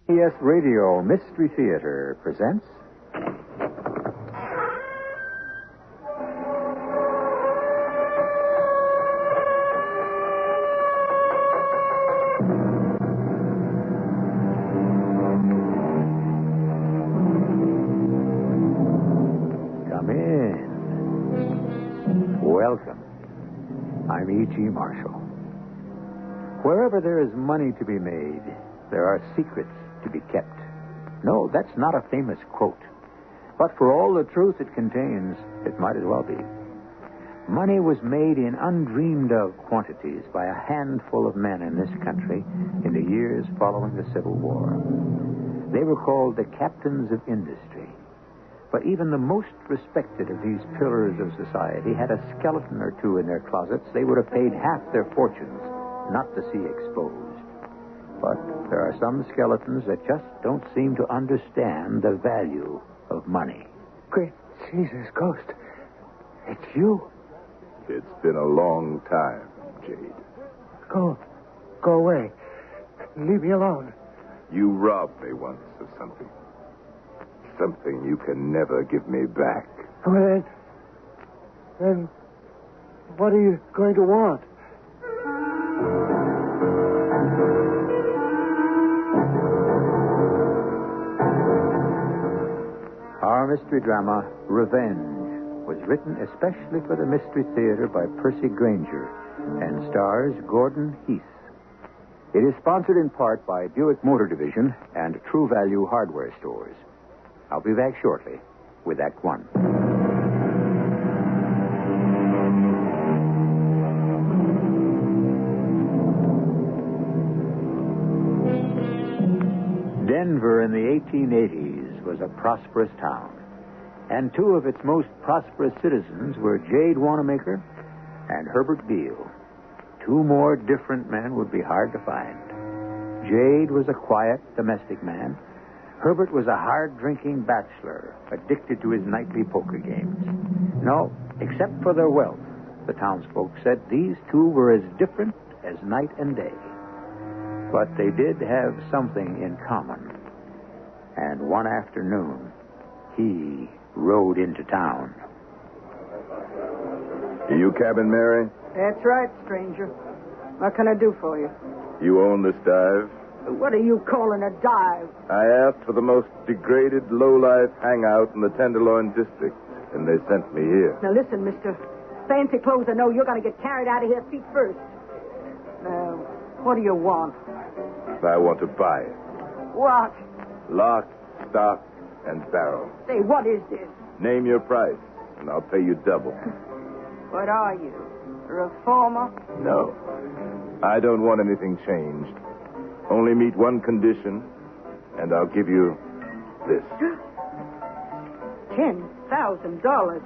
CBS Radio Mystery Theater presents... Come in. Welcome. I'm E.G. Marshall. Wherever there is money to be made, there are secrets to be kept. No, that's not a famous quote. But for all the truth it contains, it might as well be. Money was made in undreamed of quantities by a handful of men in this country in the years following the Civil War. They were called the captains of industry. But even the most respected of these pillars of society had a skeleton or two in their closets they would have paid half their fortunes not to see exposed. But there are some skeletons that just don't seem to understand the value of money. Great Jesus, Ghost. It's you. It's been a long time, Jade. Go away. Leave me alone. You robbed me once of something. Something you can never give me back. Well, then what are you going to want? Our mystery drama, Revenge, was written especially for the Mystery Theater by Percy Granger and stars Gordon Heath. It is sponsored in part by Buick Motor Division and True Value Hardware Stores. I'll be back shortly with Act One. Denver in the 1880s was a prosperous town, and two of its most prosperous citizens were Jade Wanamaker and Herbert Beale. Two more different men would be hard to find. Jade was a quiet, domestic man. Herbert was a hard-drinking bachelor, addicted to his nightly poker games. No, except for their wealth, the townsfolk said these two were as different as night and day. But they did have something in common. And one afternoon, he rode into town. Are you Cabin Mary? That's right, stranger. What can I do for you? You own this dive? What are you calling a dive? I asked for the most degraded, low-life hangout in the Tenderloin district, and they sent me here. Now listen, mister. Fancy clothes or no, you're going to get carried out of here feet first. Now, what do you want? I want to buy it. What? Lock, stock, and barrel. Say, what is this? Name your price, and I'll pay you double. What are you? A reformer? No. I don't want anything changed. Only meet one condition, and I'll give you this. $10,000.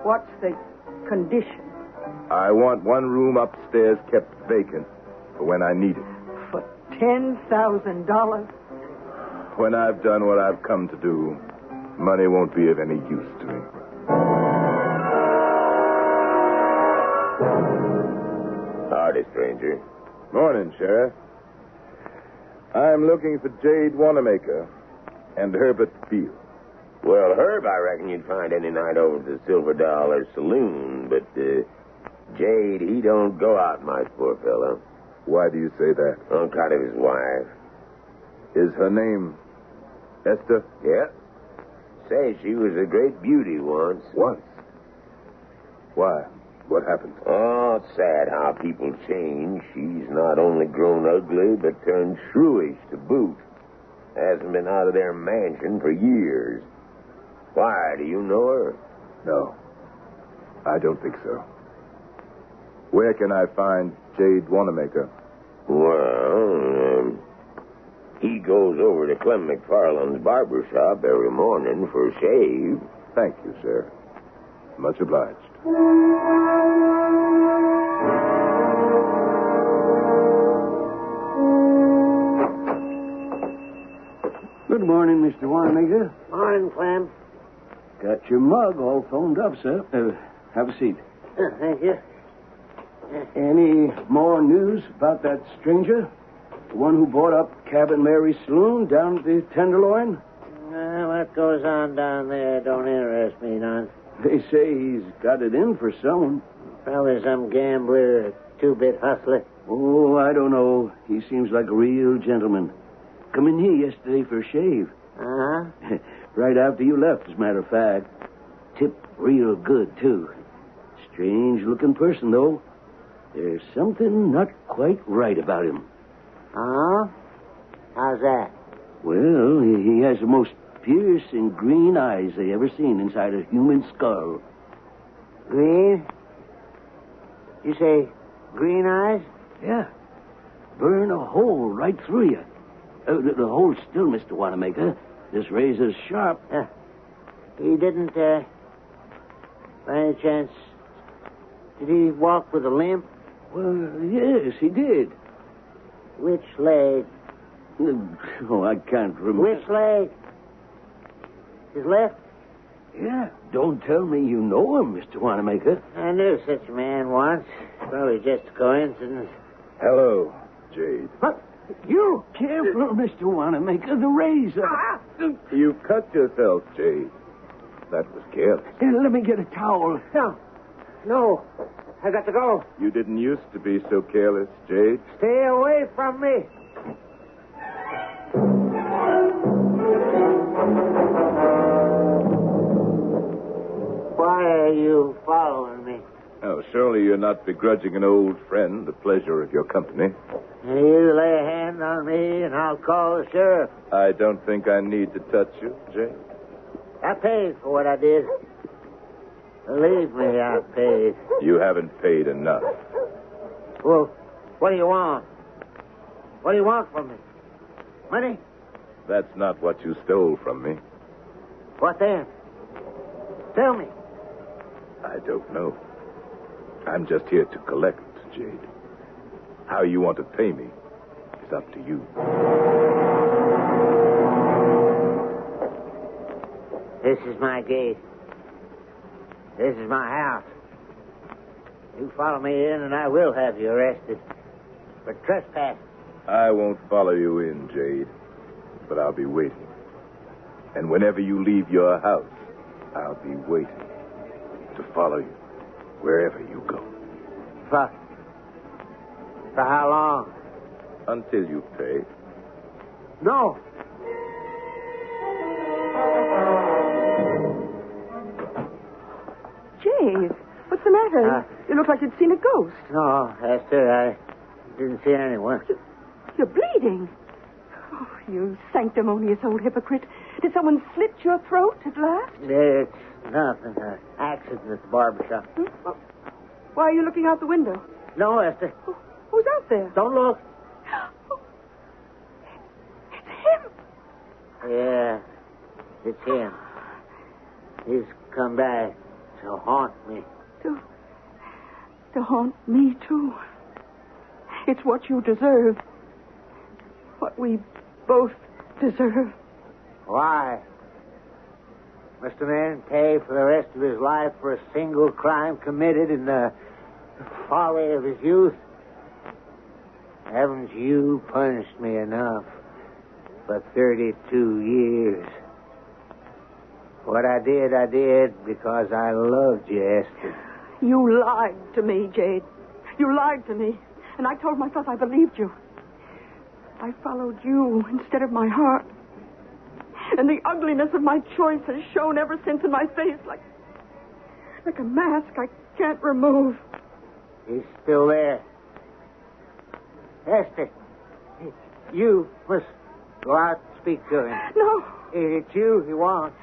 What's the condition? I want one room upstairs kept vacant for when I need it. For $10,000? When I've done what I've come to do, money won't be of any use to me. Howdy, stranger. Morning, Sheriff. I'm looking for Jade Wanamaker and Herbert Beale. Well, Herb, I reckon you'd find any night over at the Silver Dollar Saloon, but Jade, he don't go out much, poor fellow. Why do you say that? On account of his wife. Is her name Esther? Yeah. Say she was a great beauty once. Once? Why? What happened? Oh, it's sad how people change. She's not only grown ugly, but turned shrewish to boot. Hasn't been out of their mansion for years. Why, do you know her? No. I don't think so. Where can I find Jade Wanamaker? Well, he goes over to Clem McFarland's barber shop every morning for a shave. Thank you, sir. Much obliged. Good morning, Mr. Wanamaker. Morning, Clem. Got your mug all foamed up, sir. Have a seat. Thank you. Any more news about that stranger? The one who bought up Cabin Mary Saloon down at the Tenderloin? What goes on down there don't interest me none. They say he's got it in for someone. Probably some gambler or two-bit hustler. Oh, I don't know. He seems like a real gentleman. Come in here yesterday for a shave. Uh-huh. Right after you left, as a matter of fact. Tip real good, too. Strange-looking person, though. There's something not quite right about him. Uh-huh? How's that? Well, he has the most piercing green eyes they ever seen inside a human skull. Green? You say green eyes? Yeah. Burn a hole right through you. The hole's still, Mr. Wanamaker. This razor's sharp. He didn't, by any chance, did he walk with a limp? Well, yes, he did. Which leg? Oh, I can't remember. Which leg? His left? Yeah. Don't tell me you know him, Mr. Wanamaker. I knew such a man once. Probably just a coincidence. Hello, Jade. What? You? Careful, Mr. Wanamaker. The razor. You cut yourself, Jade. That was careless. Here, let me get a towel. No. I got to go. You didn't used to be so careless, Jade. Stay away from me. Why are you following me? Oh, surely you're not begrudging an old friend the pleasure of your company. You lay a hand on me and I'll call the sheriff. I don't think I need to touch you, Jade. I paid for what I did. Believe me, I paid. You haven't paid enough. Well, what do you want? What do you want from me? Money? That's not what you stole from me. What then? Tell me. I don't know. I'm just here to collect, Jade. How you want to pay me is up to you. This is my gate. This is my house. You follow me in and I will have you arrested for trespass. I won't follow you in, Jade, but I'll be waiting. And whenever you leave your house, I'll be waiting to follow you wherever you go. For how long? Until you pay. No. Jade, what's the matter? You look like you'd seen a ghost. No, Esther, I didn't see anyone. You're bleeding. Oh, you sanctimonious old hypocrite. Did someone slit your throat at last? It's nothing. An accident at the barbershop. Well, why are you looking out the window? No, Esther. Who's out there? Don't look. Oh, it's him. Yeah, it's him. He's come back to haunt me. To haunt me, too. It's what you deserve. What we both deserve. Why? Must a man pay for the rest of his life for a single crime committed in the folly of his youth? Haven't you punished me enough for 32 years? What I did because I loved you, Esther. You lied to me, Jade. You lied to me. And I told myself I believed you. I followed you instead of my heart. And the ugliness of my choice has shown ever since in my face like a mask I can't remove. He's still there. Esther, you must go out and speak to him. No. It's you he wants.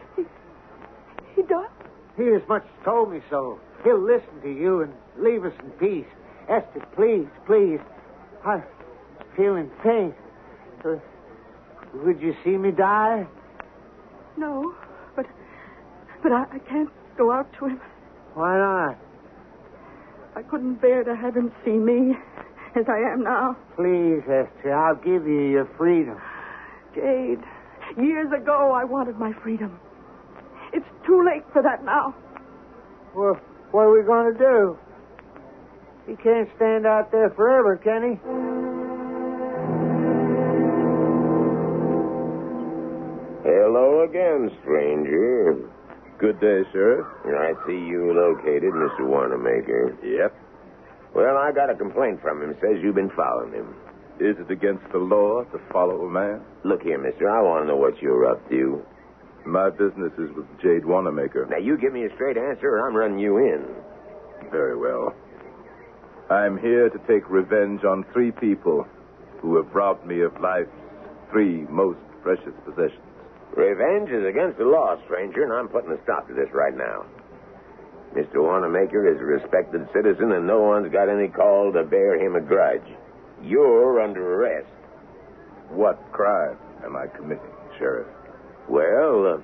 He does? He as much as told me so. He'll listen to you and leave us in peace. Esther, please, please. I'm feeling pain. Would you see me die? No, but I can't go out to him. Why not? I couldn't bear to have him see me as I am now. Please, Esther, I'll give you your freedom. Jade, years ago I wanted my freedom. It's too late for that now. Well, what are we going to do? He can't stand out there forever, can he? Hello again, stranger. Good day, Sheriff. I see you located, Mr. Wanamaker. Yep. Well, I got a complaint from him. Says you've been following him. Is it against the law to follow a man? Look here, mister. I want to know what you're up to. My business is with Jade Wanamaker. Now, you give me a straight answer, or I'm running you in. Very well. I'm here to take revenge on 3 people who have robbed me of life's 3 most precious possessions. Revenge is against the law, stranger, and I'm putting a stop to this right now. Mr. Wanamaker is a respected citizen, and no one's got any call to bear him a grudge. You're under arrest. What crime am I committing, Sheriff? Well,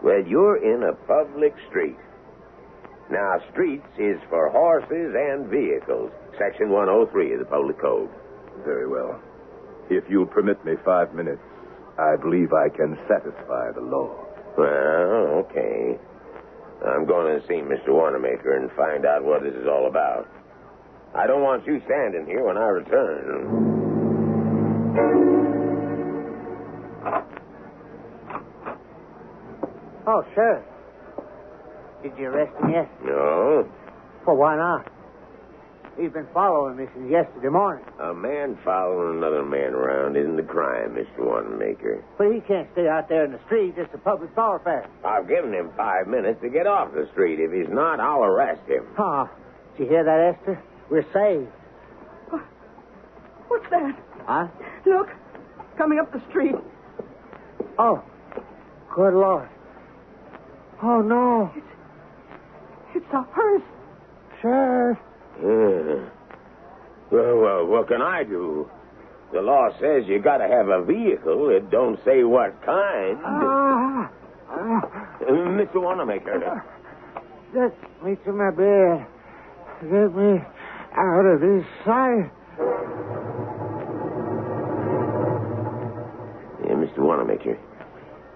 you're in a public street. Now, streets is for horses and vehicles. Section 103 of the Public Code. Very well. If you'll permit me 5 minutes, I believe I can satisfy the law. Well, okay. I'm going to see Mr. Wanamaker and find out what this is all about. I don't want you standing here when I return. Oh, Sheriff. Did you arrest him yet? No. Well, why not? He's been following me since yesterday morning. A man following another man around isn't a crime, Mr. Wanamaker. But he can't stay out there in the street. It's a public thoroughfare. I've given him 5 minutes to get off the street. If he's not, I'll arrest him. Oh, did you hear that, Esther? We're saved. What's that? Huh? Look, coming up the street. Oh, good Lord. Oh, no. It's a hearse. Sheriff. Well, what can I do? The law says you got to have a vehicle. It don't say what kind. Mr. Wanamaker. Get me to my bed. Get me out of this sight. Mr. Wanamaker.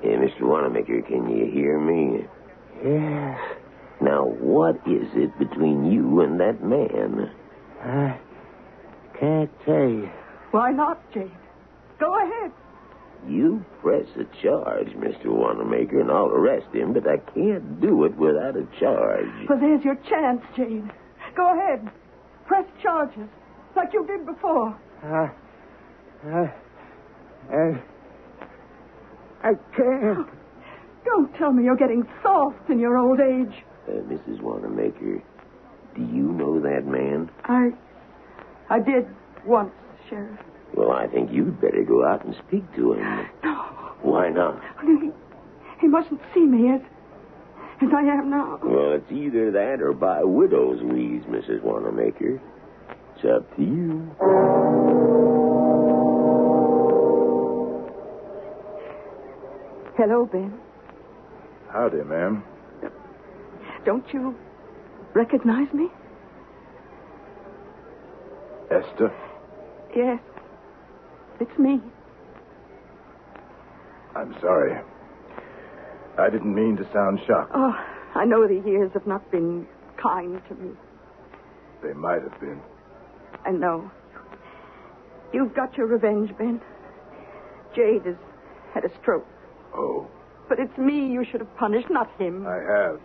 Mr. Wanamaker, can you hear me? Yes. Now, what is it between you and that man? I can't tell you. Why not, Jade? Go ahead. You press a charge, Mr. Wanamaker, and I'll arrest him, but I can't do it without a charge. Well, there's your chance, Jade. Go ahead. Press charges, like you did before. I can't. Don't tell me you're getting soft in your old age. Mrs. Wanamaker, do you know that man? I did once, Sheriff. Well, I think you'd better go out and speak to him. No. Why not? He mustn't see me as I am now. Well, it's either that or by widow's weeds, Mrs. Wanamaker. It's up to you. Hello, Ben. Howdy, ma'am. Don't you recognize me? Esther? Yes. It's me. I'm sorry. I didn't mean to sound shocked. Oh, I know the years have not been kind to me. They might have been. I know. You've got your revenge, Ben. Jade has had a stroke. Oh. But it's me you should have punished, not him. I have.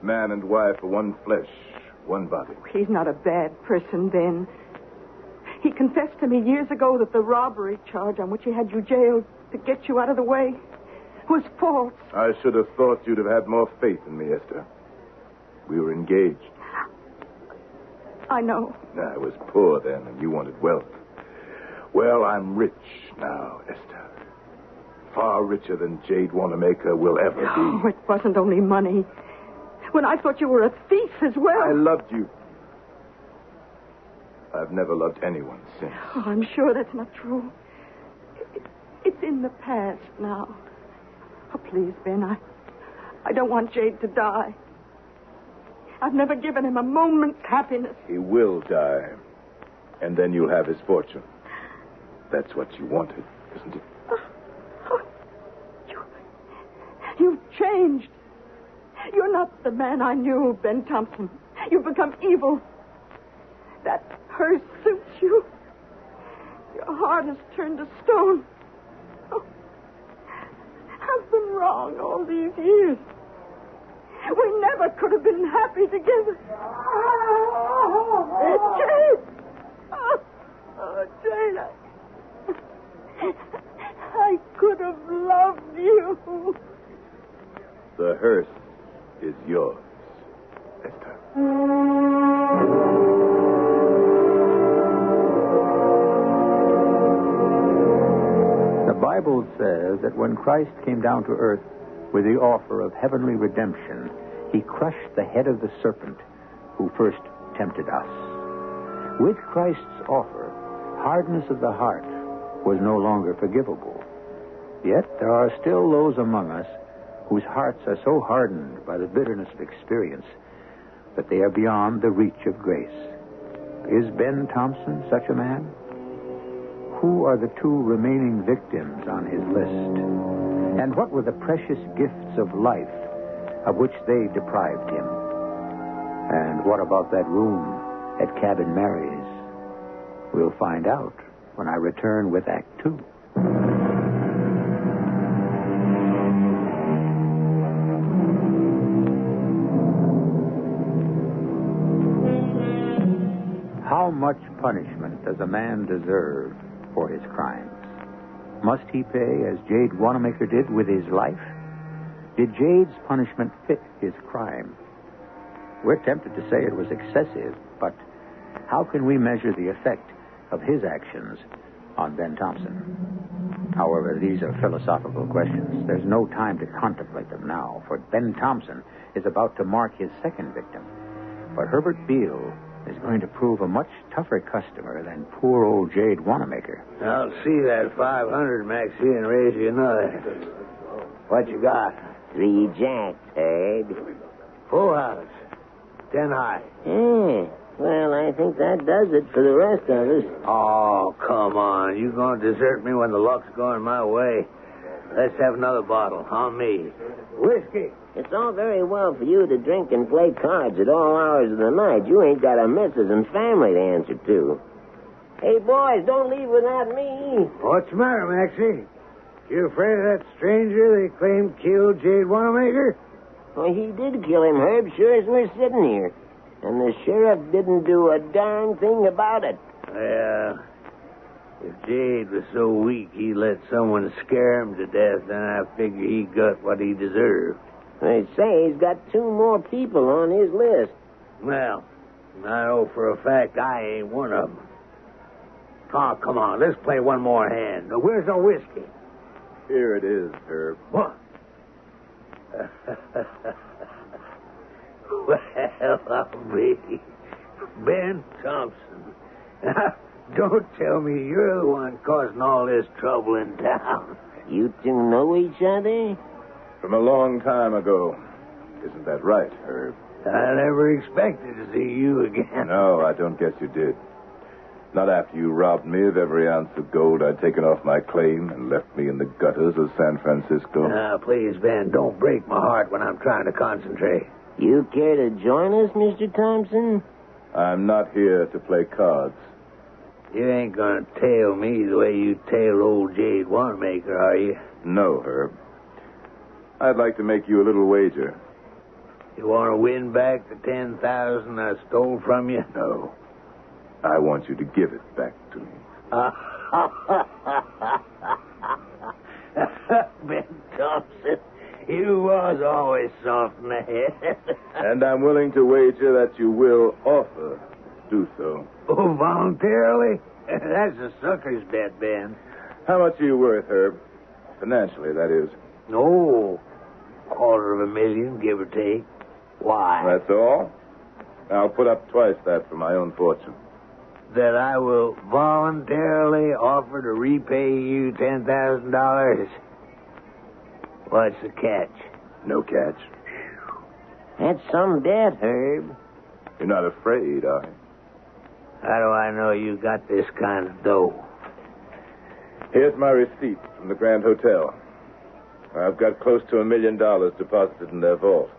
Man and wife are one flesh, one body. He's not a bad person, Ben. He confessed to me years ago that the robbery charge on which he had you jailed to get you out of the way was false. I should have thought you'd have had more faith in me, Esther. We were engaged. I know. I was poor then, and you wanted wealth. Well, I'm rich now, Esther. Far richer than Jade Wanamaker will ever be. Oh, it wasn't only money. When I thought you were a thief as well. I loved you. I've never loved anyone since. Oh, I'm sure that's not true. It's in the past now. Oh, please, Ben, I don't want Jade to die. I've never given him a moment's happiness. He will die. And then you'll have his fortune. That's what you wanted, isn't it? You've changed. You're not the man I knew, Ben Thompson. You've become evil. That hearse suits you. Your heart has turned to stone. Oh, wrong all these years. We never could have been happy together. Jade! Oh, Jade, I could have loved you. The hearse is yours, Esther. The Bible says that when Christ came down to earth with the offer of heavenly redemption, he crushed the head of the serpent who first tempted us. With Christ's offer, hardness of the heart was no longer forgivable. Yet there are still those among us whose hearts are so hardened by the bitterness of experience that they are beyond the reach of grace. Is Ben Thompson such a man? Who are the two remaining victims on his list? And what were the precious gifts of life of which they deprived him? And what about that room at Cabin Mary's? We'll find out when I return with Act 2. How much punishment does a man deserve for his crimes? Must he pay as Jade Wanamaker did with his life? Did Jade's punishment fit his crime? We're tempted to say it was excessive, but how can we measure the effect of his actions on Ben Thompson? However, these are philosophical questions. There's no time to contemplate them now, for Ben Thompson is about to mark his second victim. But Herbert Beale is going to prove a much tougher customer than poor old Jade Wanamaker. I'll see that 500, Maxie, and raise you another. What you got? 3 jacks, Herb. Full house. 10 high. Yeah. Well, I think that does it for the rest of us. Oh, come on. You gonna desert me when the luck's going my way? Let's have another bottle. On me. Whiskey. It's all very well for you to drink and play cards at all hours of the night. You ain't got a missus and family to answer to. Hey, boys, don't leave without me. What's the matter, Maxie? You afraid of that stranger they claim killed Jade Wanamaker? Well, he did kill him, Herb, sure as we're sitting here. And the sheriff didn't do a darn thing about it. Well, if Jade was so weak he let someone scare him to death, then I figure he got what he deserved. They say he's got 2 more people on his list. Well, I know for a fact I ain't one of them. Oh, come on, let's play one more hand. Now, where's the whiskey? Here it is, Herb. What? Well, I'll be Ben Thompson. Don't tell me you're the one causing all this trouble in town. You 2 know each other? From a long time ago. Isn't that right, Herb? I never expected to see you again. No, I don't guess you did. Not after you robbed me of every ounce of gold I'd taken off my claim and left me in the gutters of San Francisco. Now, please, Ben, don't break my heart when I'm trying to concentrate. You care to join us, Mr. Thompson? I'm not here to play cards. You ain't gonna tail me the way you tailed old Jade Wanamaker, are you? No, Herb. I'd like to make you a little wager. You want to win back the $10,000 I stole from you? No. I want you to give it back to me. Ben Thompson, you was always soft in the head. And I'm willing to wager that you will offer to do so. Oh, voluntarily? That's a sucker's bet, Ben. How much are you worth, Herb? Financially, that is. No, $250,000, give or take. Why? That's all? I'll put up twice that for my own fortune. That I will voluntarily offer to repay you $10,000? What's the catch? No catch. That's some debt, Herb. You're not afraid, are you? How do I know you got this kind of dough? Here's my receipt from the Grand Hotel. I've got close to $1 million deposited in their vault.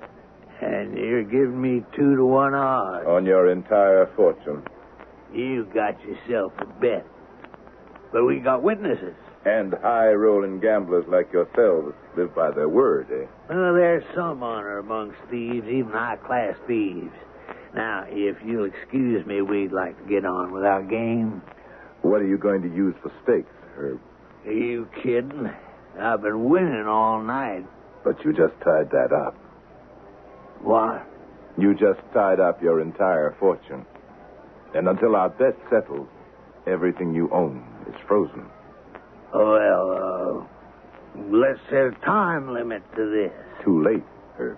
And you're giving me 2-to-1 odds. On your entire fortune. You got yourself a bet. But we got witnesses. And high-rolling gamblers like yourselves live by their word, eh? Well, there's some honor amongst thieves, even high-class thieves. Now, if you'll excuse me, we'd like to get on with our game. What are you going to use for stakes, Herb? Are you kidding? I've been winning all night. But you just tied that up. What? You just tied up your entire fortune. And until our bet settles, everything you own is frozen. Well, let's set a time limit to this. Too late, Herb.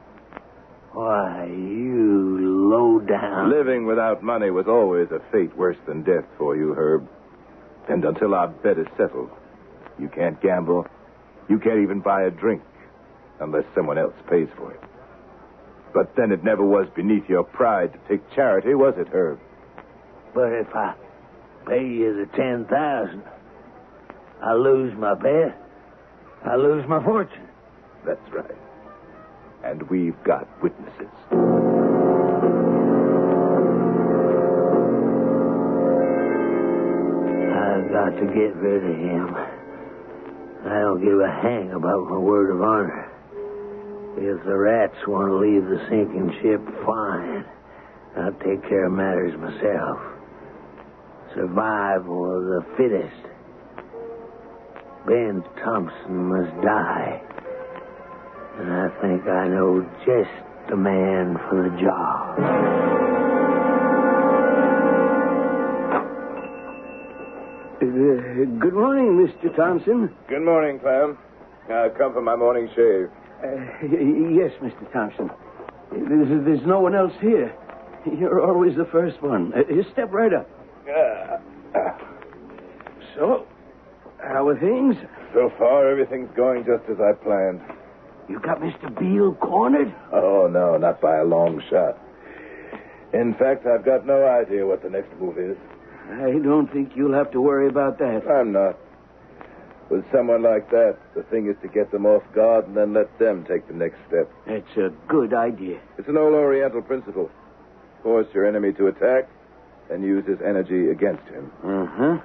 Why, you low down. Living without money was always a fate worse than death for you, Herb. And until our bet is settled, you can't gamble. You can't even buy a drink unless someone else pays for it. But then it never was beneath your pride to take charity, was it, Herb? But if I pay you the $10,000, I lose my bet. I lose my fortune. That's right. And we've got witnesses. I've got to get rid of him. I don't give a hang about my word of honor. If the rats want to leave the sinking ship, fine. I'll take care of matters myself. Survival of the fittest. Ben Thompson must die. And I think I know just the man for the job. Good morning, Mr. Thompson. Good morning, Clem. I've come for my morning shave. Yes, Mr. Thompson. There's no one else here. You're always the first one. Step right up. So, how are things? So far, everything's going just as I planned. You got Mr. Beale cornered? Oh, no, not by a long shot. In fact, I've got no idea what the next move is. I don't think you'll have to worry about that. I'm not. With someone like that, the thing is to get them off guard and then let them take the next step. That's a good idea. It's an old Oriental principle. Force your enemy to attack and use his energy against him. Uh-huh.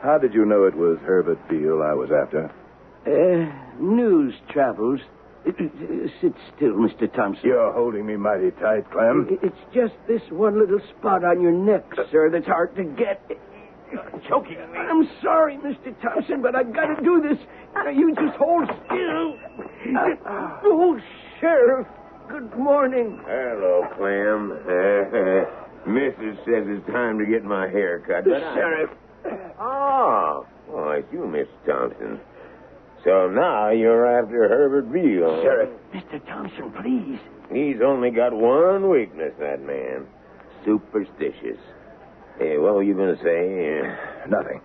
How did you know it was Herbert Beale I was after? News travels. Sit still, Mr. Thompson. You're holding me mighty tight, Clem. It's just this one little spot on your neck, sir, that's hard to get. You're choking me. I'm sorry, Mr. Thompson, but I've got to do this. Now, you just hold still. Oh, Sheriff, good morning. Hello, Clem. Mrs. says it's time to get my hair cut. Sheriff. Oh, it's you, Mr. Thompson. So now you're after Herbert Beale. Sheriff. Mr. Thompson, please. He's only got one weakness, that man. Superstitious. Hey, what were you going to say? Nothing.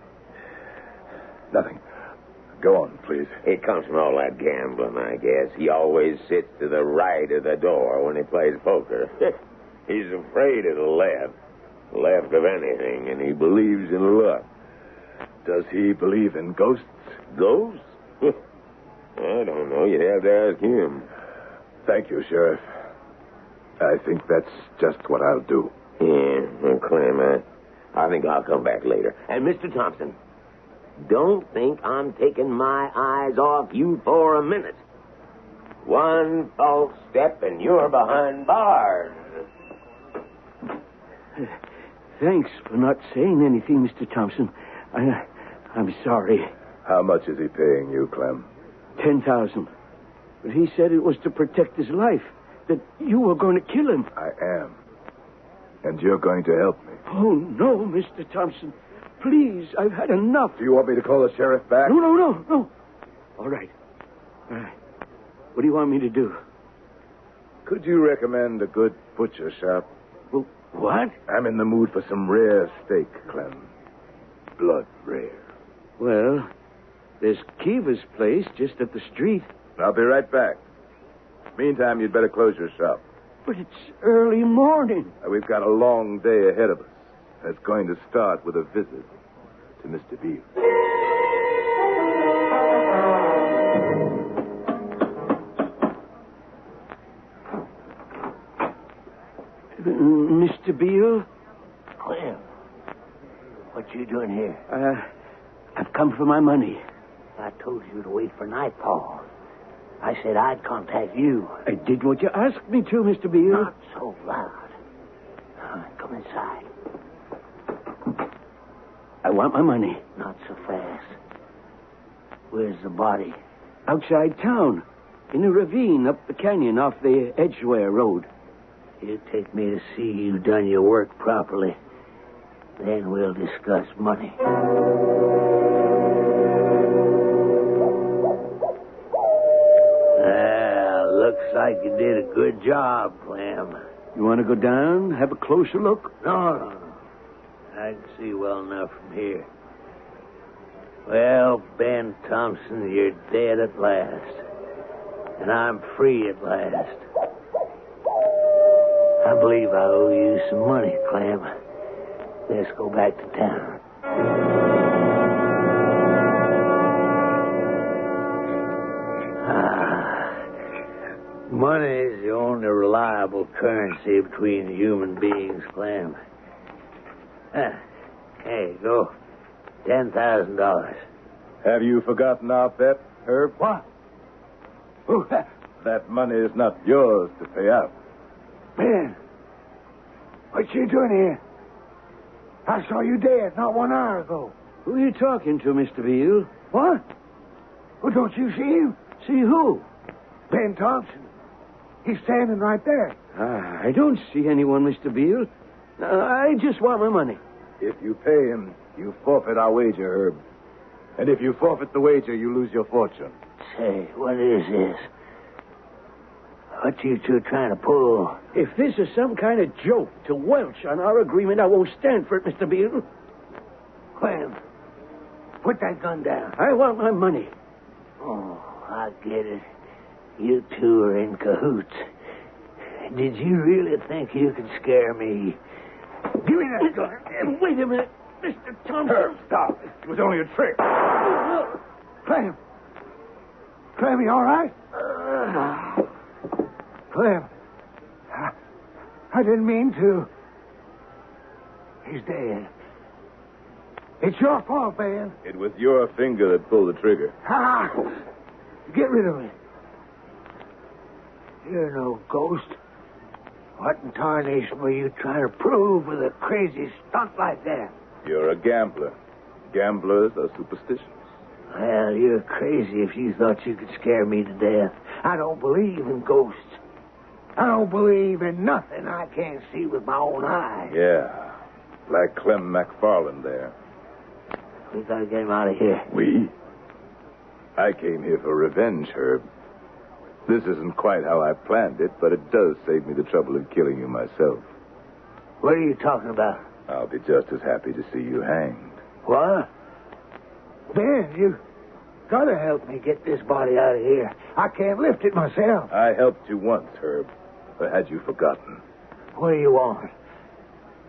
Go on, please. It comes from all that gambling, I guess. He always sits to the right of the door when he plays poker. He's afraid of the left of anything, and he believes in luck. Does he believe in ghosts? Ghosts? I don't know. You'd have to ask him. Thank you, Sheriff. I think that's just what I'll do. Yeah, Clem, I think I'll come back later. And Mr. Thompson, don't think I'm taking my eyes off you for a minute. One false step and you're behind bars. Thanks for not saying anything, Mr. Thompson. I'm sorry. How much is he paying you, Clem? $10,000. But he said it was to protect his life, that you were going to kill him. I am. And you're going to help me. Oh, no, Mr. Thompson. Please, I've had enough. Do you want me to call the sheriff back? No. All right. What do you want me to do? Could you recommend a good butcher shop? Well, what? I'm in the mood for some rare steak, Clem. Blood rare. Well, there's Kiva's place just up the street. I'll be right back. Meantime, you'd better close your shop. But it's early morning. We've got a long day ahead of us. That's going to start with a visit to Mr. Beale. Mr. Beale? Clem, what you doing here? I I've come for my money. I told you to wait for nightfall. I said I'd contact you. I did what you asked me to, Mr. Beale. Not so loud. Come inside. I want my money. Not so fast. Where's the body? Outside town. In a ravine up the canyon off the Edgeware Road. You take me to see you done your work properly. Then we'll discuss money. Looks like you did a good job, Clem. You want to go down, have a closer look? No. I can see well enough from here. Well, Ben Thompson, you're dead at last. And I'm free at last. I believe I owe you some money, Clem. Let's go back to town. Money is the only reliable currency between human beings, Clem. Here you go. $10,000. Have you forgotten our bet, Herb? What? That money is not yours to pay out. Ben, what you doing here? I saw you dead not 1 hour ago. Who are you talking to, Mr. Beale? What? Well, don't you see him? See who? Ben Thompson. He's standing right there. I don't see anyone, Mr. Beale. I just want my money. If you pay him, you forfeit our wager, Herb. And if you forfeit the wager, you lose your fortune. Say, what is this? What you two trying to pull? If this is some kind of joke to welch on our agreement, I won't stand for it, Mr. Beale. Clem, put that gun down. I want my money. Oh, I get it. You two are in cahoots. Did you really think you could scare me? Give me that gun. Wait a minute, Mr. Thompson. Herb, stop. It was only a trick. Clem. Clem, you all right? Clem. I didn't mean to. He's dead. It's your fault, Ben. It was your finger that pulled the trigger. Get rid of it. You're no ghost. What in tarnation were you trying to prove with a crazy stunt like that? You're a gambler. Gamblers are superstitious. Well, you're crazy if you thought you could scare me to death. I don't believe in ghosts. I don't believe in nothing I can't see with my own eyes. Yeah, like Clem McFarland there. We gotta get him out of here. We? I came here for revenge, Herb. This isn't quite how I planned it, but it does save me the trouble of killing you myself. What are you talking about? I'll be just as happy to see you hanged. What? Ben, you gotta help me get this body out of here. I can't lift it myself. I helped you once, Herb. Or had you forgotten? What do you want?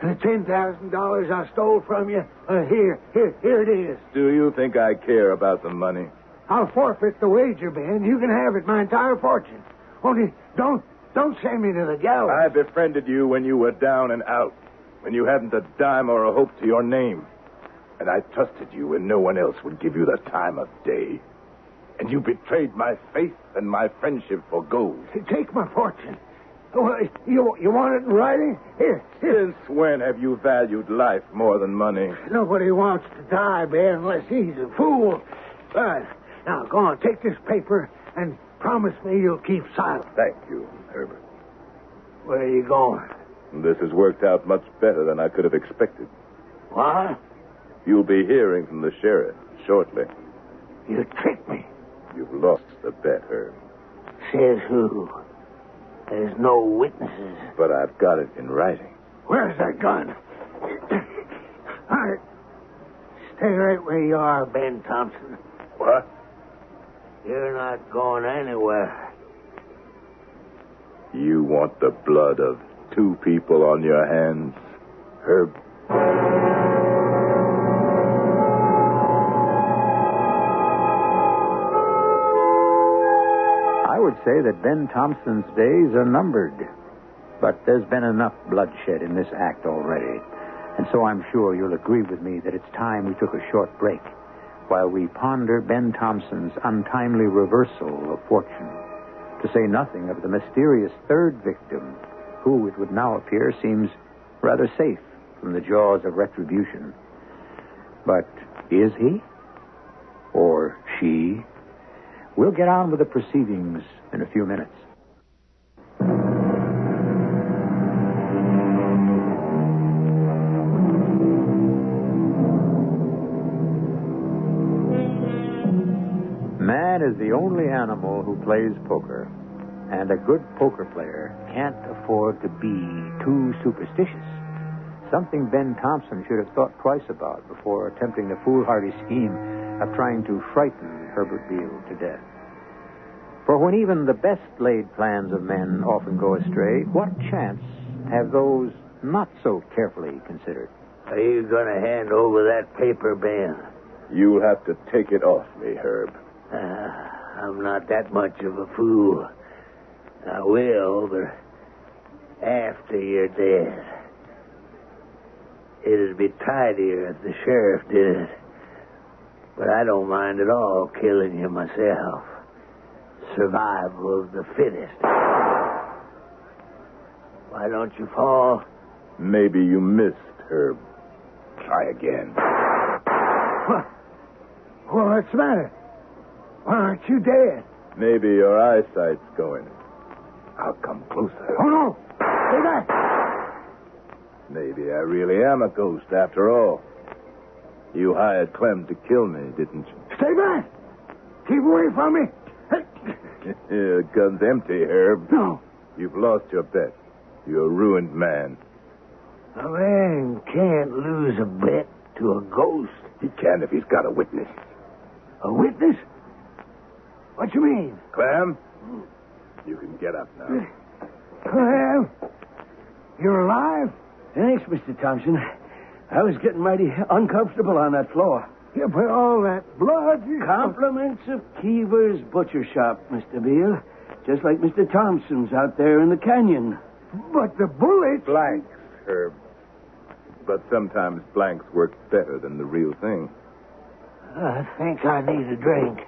The $10,000 I stole from you? Here it is. Do you think I care about the money? I'll forfeit the wager, Ben. You can have it, my entire fortune. Only don't send me to the gallows. I befriended you when you were down and out, when you hadn't a dime or a hope to your name. And I trusted you when no one else would give you the time of day. And you betrayed my faith and my friendship for gold. Take my fortune. Oh, you want it in writing? Here. Since when have you valued life more than money? Nobody wants to die, Ben, unless he's a fool. Now, go on, take this paper and promise me you'll keep silent. Thank you, Herbert. Where are you going? This has worked out much better than I could have expected. What? You'll be hearing from the sheriff shortly. You tricked me. You've lost the bet, Herb. Says who? There's no witnesses. But I've got it in writing. Where's that gun? All right. Stay right where you are, Ben Thompson. What? You're not going anywhere. You want the blood of 2 people on your hands, Herb? I would say that Ben Thompson's days are numbered. But there's been enough bloodshed in this act already. And so I'm sure you'll agree with me that it's time we took a short break. while we ponder Ben Thompson's untimely reversal of fortune, to say nothing of the mysterious third victim, who, it would now appear, seems rather safe from the jaws of retribution. But is he? Or she? We'll get on with the proceedings in a few minutes. Man is the only animal who plays poker, and a good poker player can't afford to be too superstitious. Something Ben Thompson should have thought twice about before attempting the foolhardy scheme of trying to frighten Herbert Beale to death. For when even the best laid plans of men often go astray, what chance have those not so carefully considered? Are you going to hand over that paper, Ben? You'll have to take it off me, Herb. I'm not that much of a fool. I will, but after you're dead. It'd be tidier if the sheriff did it. But I don't mind at all killing you myself. Survival of the fittest. Why don't you fall? Maybe you missed, Herb. Try again. What? What's the matter? Why aren't you dead? Maybe your eyesight's going. I'll come closer. Oh, no. Stay back. Maybe I really am a ghost after all. You hired Clem to kill me, didn't you? Stay back. Keep away from me. The gun's empty, Herb. No. You've lost your bet. You're a ruined man. A man can't lose a bet to a ghost. He can if he's got a witness. A witness? What you mean? Clem, you can get up now. Clem, you're alive? Thanks, Mr. Thompson. I was getting mighty uncomfortable on that floor. Yeah, but all that blood... Compliments of Keever's Butcher Shop, Mr. Beale. Just like Mr. Thompson's out there in the canyon. But the bullets... Blanks, Herb. But sometimes blanks work better than the real thing. I think I need a drink.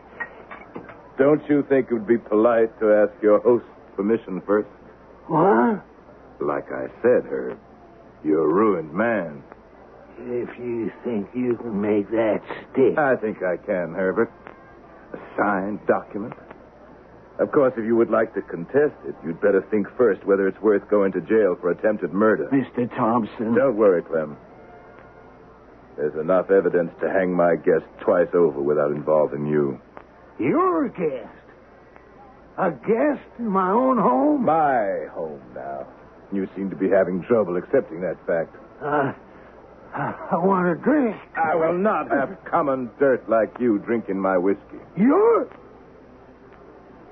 Don't you think it would be polite to ask your host permission first? What? Like I said, Herb, you're a ruined man. If you think you can make that stick... I think I can, Herbert. A signed document. Of course, if you would like to contest it, you'd better think first whether it's worth going to jail for attempted murder. Mr. Thompson. Don't worry, Clem. There's enough evidence to hang my guest twice over without involving you. You're a guest. A guest in my own home? My home now. You seem to be having trouble accepting that fact. I want a drink. I will not have common dirt like you drinking my whiskey. You're...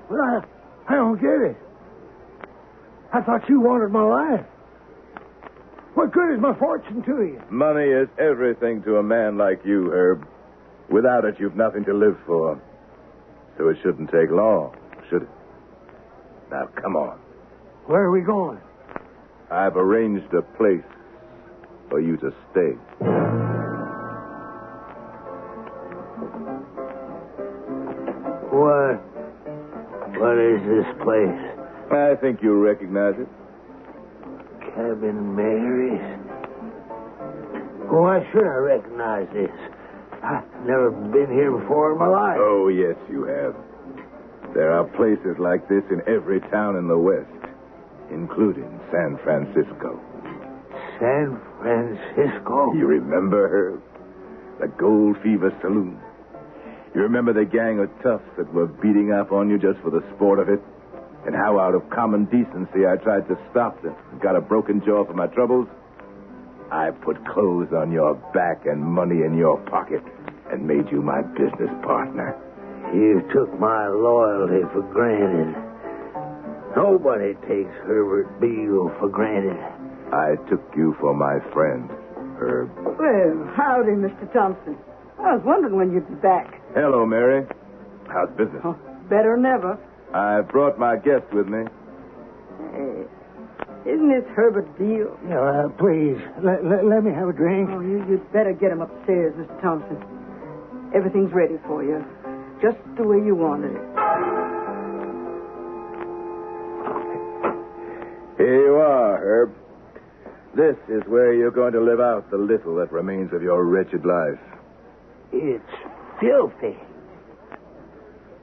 Well, I don't get it. I thought you wanted my life. What good is my fortune to you? Money is everything to a man like you, Herb. Without it, you've nothing to live for. So it shouldn't take long, should it? Now, come on. Where are we going? I've arranged a place for you to stay. What is this place? I think you'll recognize it. Cabin Mary's? Why should I recognize this? I've never been here before in my life. Oh, yes, you have. There are places like this in every town in the West, including San Francisco. San Francisco? You remember her? The Gold Fever Saloon. You remember the gang of toughs that were beating up on you just for the sport of it? And how out of common decency I tried to stop them and got a broken jaw for my troubles? I put clothes on your back and money in your pocket and made you my business partner. You took my loyalty for granted. Nobody takes Herbert Beale for granted. I took you for my friend, Herb. Well, howdy, Mr. Thompson. I was wondering when you'd be back. Hello, Mary. How's business? Oh, better than ever. I brought my guest with me. Hey, isn't this Herbert Beale? Please, let me have a drink. Oh, you'd better get him upstairs, Mr. Thompson. Everything's ready for you. Just the way you wanted it. Here you are, Herb. This is where you're going to live out the little that remains of your wretched life. It's filthy.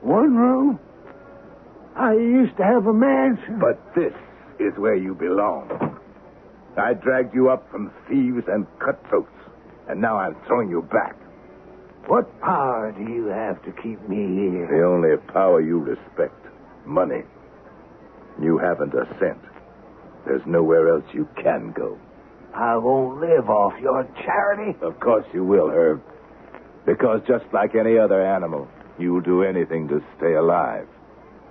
One room? I used to have a mansion. But this is where you belong. I dragged you up from thieves and cutthroats, and now I'm throwing you back. What power do you have to keep me here? The only power you respect, money. You haven't a cent. There's nowhere else you can go. I won't live off your charity. Of course you will, Herb. Because just like any other animal, you'll do anything to stay alive.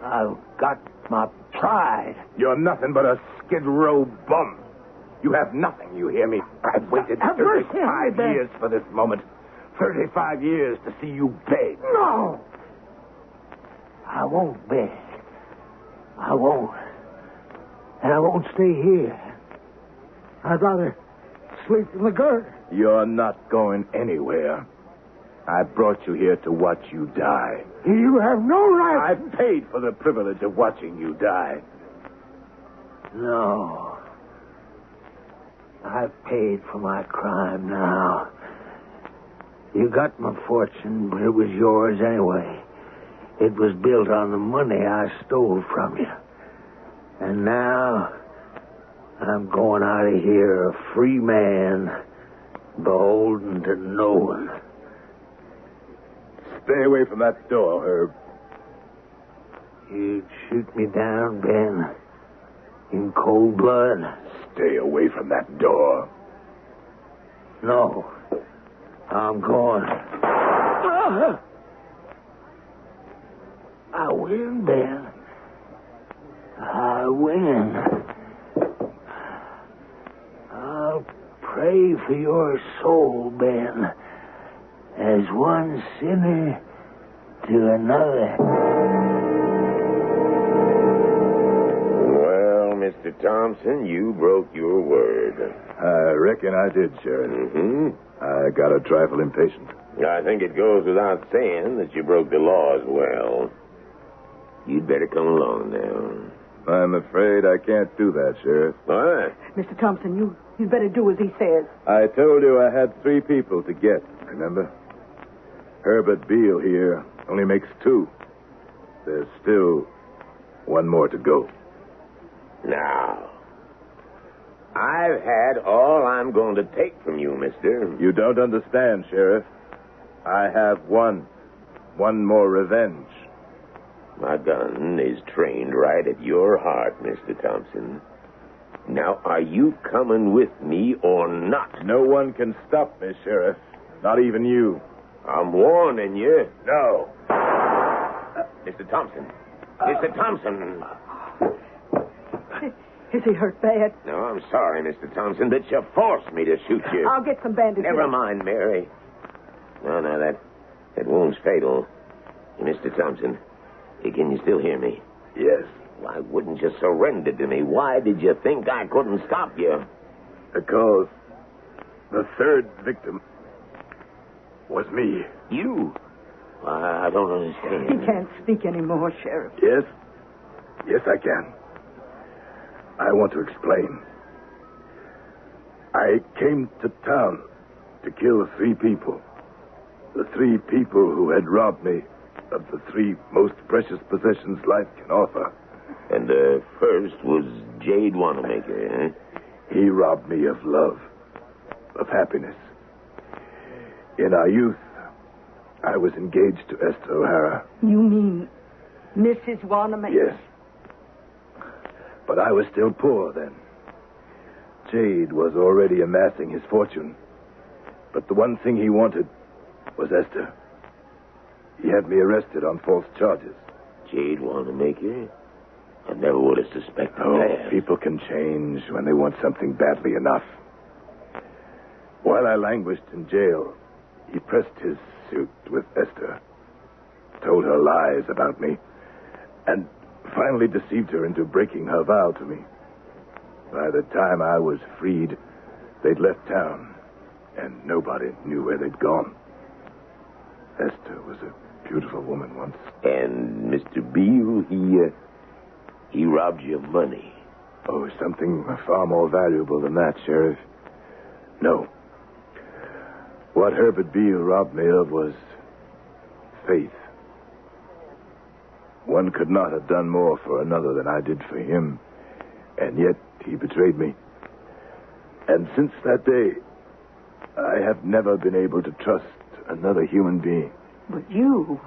I've got my pride. You're nothing but a skid row bum. You have nothing, you hear me? I've waited 35 years for this moment. 35 years to see you beg. No! I won't beg. I won't. And I won't stay here. I'd rather sleep in the gutter. You're not going anywhere. I brought you here to watch you die. You have no right. I've paid for the privilege of watching you die. No. I've paid for my crime now. You got my fortune, but it was yours anyway. It was built on the money I stole from you. And now, I'm going out of here a free man, beholden to no one. Stay away from that door, Herb. You'd shoot me down, Ben, in cold blood? Stay away from that door. No. I'm going. I win, Ben. I win. I'll pray for your soul, Ben, as one sinner to another. Well, Mr. Thompson, you broke your word. I reckon I did, Sheriff. Mm-hmm. I got a trifle impatient. I think it goes without saying that you broke the law as well. You'd better come along now. I'm afraid I can't do that, Sheriff. What? Mr. Thompson, you'd better do as he says. I told you I had 3 people to get, remember? Herbert Beale here only makes 2. There's still 1 more to go. Now, I've had all I'm going to take from you, mister. You don't understand, Sheriff. I have one more revenge. My gun is trained right at your heart, Mr. Thompson. Now, are you coming with me or not? No one can stop me, Sheriff. Not even you. I'm warning you. No. Mr. Thompson. Mr. Thompson. Is he hurt bad? No, I'm sorry, Mr. Thompson, that you forced me to shoot you. I'll get some bandages. Never mind, Mary. No, that wound's fatal. Mr. Thompson, can you still hear me? Yes. Why wouldn't you surrender to me? Why did you think I couldn't stop you? Because the 3rd victim was me. You? I don't understand. He can't speak anymore, Sheriff. Yes? Yes, I can. I want to explain. I came to town to kill 3 people. The 3 people who had robbed me of the 3 most precious possessions life can offer. And the first was Jade Wanamaker, eh? He robbed me of love, of happiness. In our youth, I was engaged to Esther O'Hara. You mean Mrs. Wanamaker? Yes. But I was still poor then. Jade was already amassing his fortune. But the one thing he wanted was Esther. He had me arrested on false charges. Jade Wanamaker? I never would have suspected that. People can change when they want something badly enough. While I languished in jail, he pressed his suit with Esther, told her lies about me, and finally deceived her into breaking her vow to me. By the time I was freed, they'd left town, and nobody knew where they'd gone. Esther was a beautiful woman once. And Mr. Beale, he robbed you of money. Oh, something far more valuable than that, Sheriff. No. What Herbert Beale robbed me of was faith. One could not have done more for another than I did for him, and yet he betrayed me. And since that day, I have never been able to trust another human being. But you,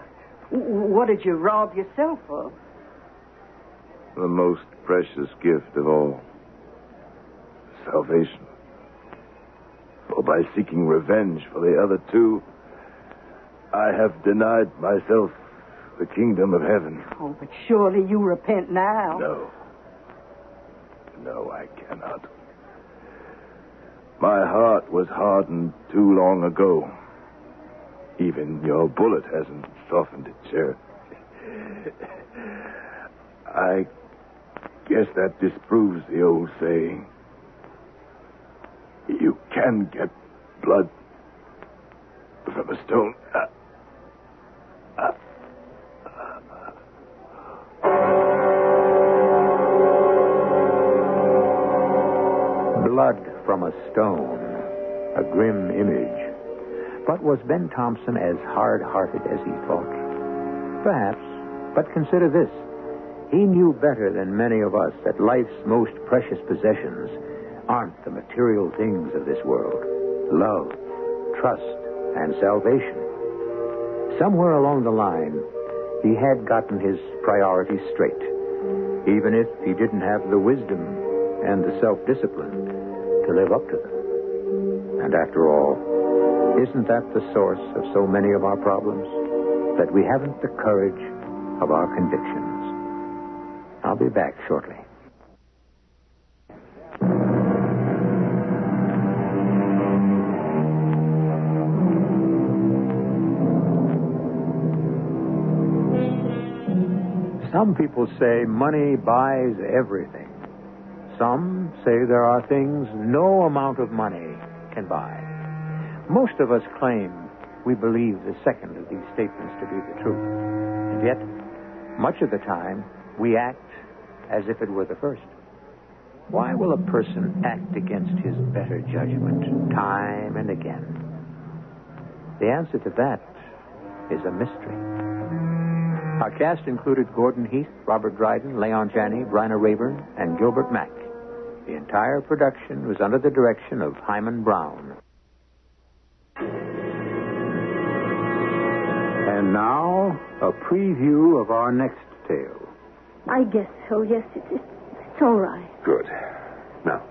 what did you rob yourself of? The most precious gift of all, salvation. For by seeking revenge for the other two, I have denied myself the kingdom of heaven. Oh, but surely you repent now. No, I cannot. My heart was hardened too long ago. Even your bullet hasn't softened it, Sheriff. I guess that disproves the old saying. You can get blood from a stone. Blood from a stone, a grim image. But was Ben Thompson as hard-hearted as he thought? Perhaps, but consider this. He knew better than many of us that life's most precious possessions aren't the material things of this world. Love, trust, and salvation. Somewhere along the line, he had gotten his priorities straight, even if he didn't have the wisdom and the self-discipline to live up to them. And after all, isn't that the source of so many of our problems? That we haven't the courage of our convictions. I'll be back shortly. Some people say money buys everything. Some say there are things no amount of money can buy. Most of us claim we believe the second of these statements to be the truth. And yet, much of the time, we act as if it were the first. Why will a person act against his better judgment time and again? The answer to that is a mystery. Our cast included Gordon Heath, Robert Dryden, Leon Janney, Bryna Rayburn, and Gilbert Mack. The entire production was under the direction of Himan Brown. And now, a preview of our next tale. I guess so, yes. It's all right. Good. Now,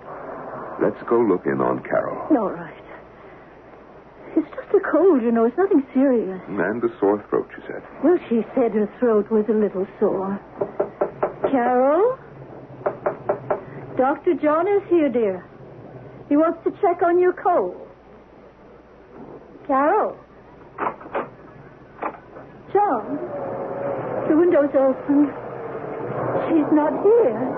let's go look in on Carol. All right. It's just a cold, you know. It's nothing serious. And a sore throat, she said. Well, she said her throat was a little sore. Carol? Dr. John is here, dear. He wants to check on your cold. Carol? John? The window's open. She's not here.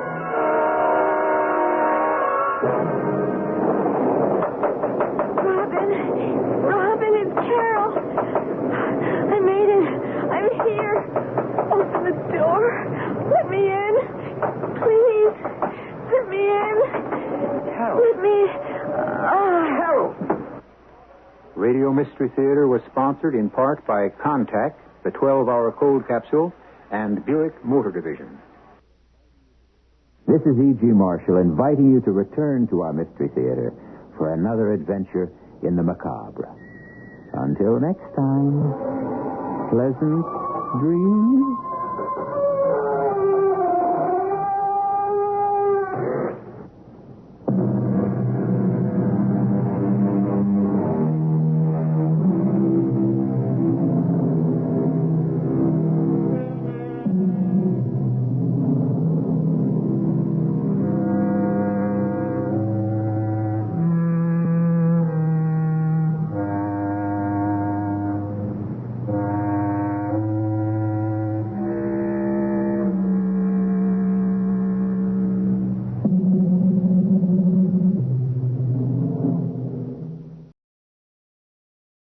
Robin, it's Carol. I made it. I'm here. Open the door. Let me in. Please. Let me in. Carol. Let me... Carol! Radio Mystery Theater was sponsored in part by Contact, the 12-hour cold capsule, and Buick Motor Division. This is E.G. Marshall inviting you to return to our Mystery Theater for another adventure in the macabre. Until next time, pleasant dreams.